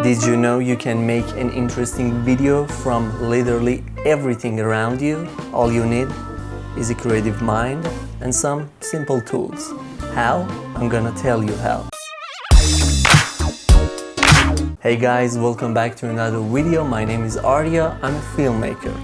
Did you know you can make an interesting video from literally everything around you? All you need is a creative mind and some simple tools. How? I'm gonna tell you how. Hey guys, welcome back to another video. My name is Aria. I'm a filmmaker.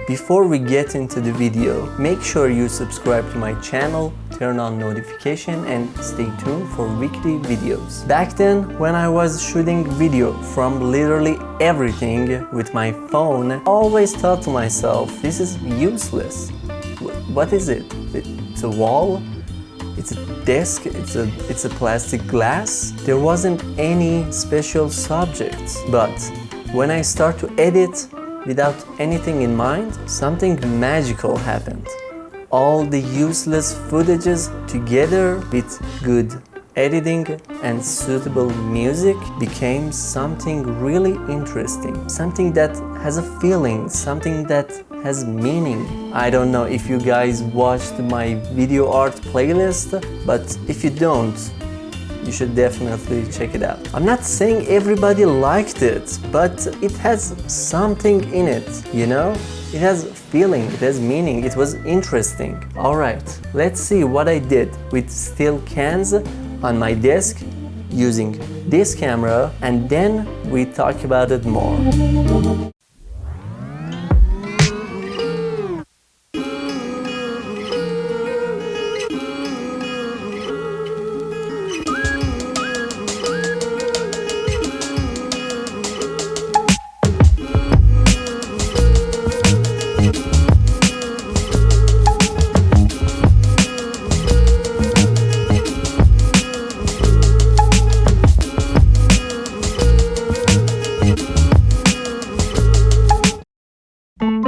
Before we get into the video, make sure you subscribe to my channel, turn on notification and stay tuned for weekly videos. Back then, when I was shooting video from literally everything with my phone, I always thought to myself, this is useless. What is it? It's a wall? It's a desk? It's a plastic glass? There wasn't any special subjects. But when I start to edit without anything in mind, something magical happened. All the useless footages together with good editing and suitable music became something really interesting. Something that has a feeling, something that has meaning. I don't know if you guys watched my video art playlist, but if you don't, you should definitely check it out. I'm not saying everybody liked it, but it has something in it, you know? It has feeling, it has meaning, it was interesting. Alright, let's see what I did with still cans on my desk using this camera, and then we talk about it more.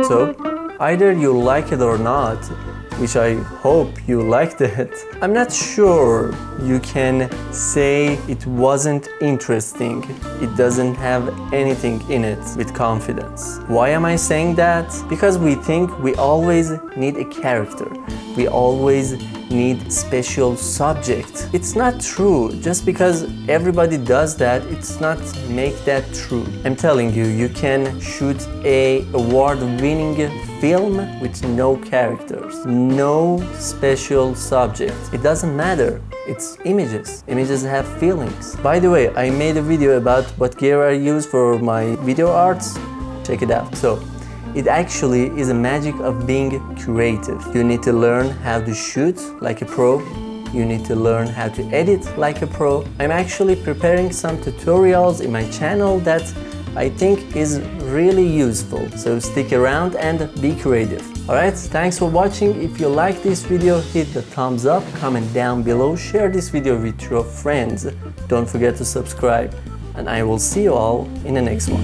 So, either you like it or not, which I hope you liked it, I'm not sure you can say it wasn't interesting. It doesn't have anything in it with confidence. Why am I saying that? Because we think we always need a character. We always need special subject. It's not true. Just because everybody does that, it's not make that true. I'm telling you, you can shoot a award-winning film with no characters, no special subject. It doesn't matter. It's images. Images have feelings. By the way, I made a video about what gear I use for my video arts. Check it out. So, it actually is a magic of being creative. You need to learn how to shoot like a pro. You need to learn how to edit like a pro. I'm actually preparing some tutorials in my channel that I think is really useful. So stick around and be creative. Alright, thanks for watching. If you like this video, hit the thumbs up, comment down below, share this video with your friends. Don't forget to subscribe, and I will see you all in the next one.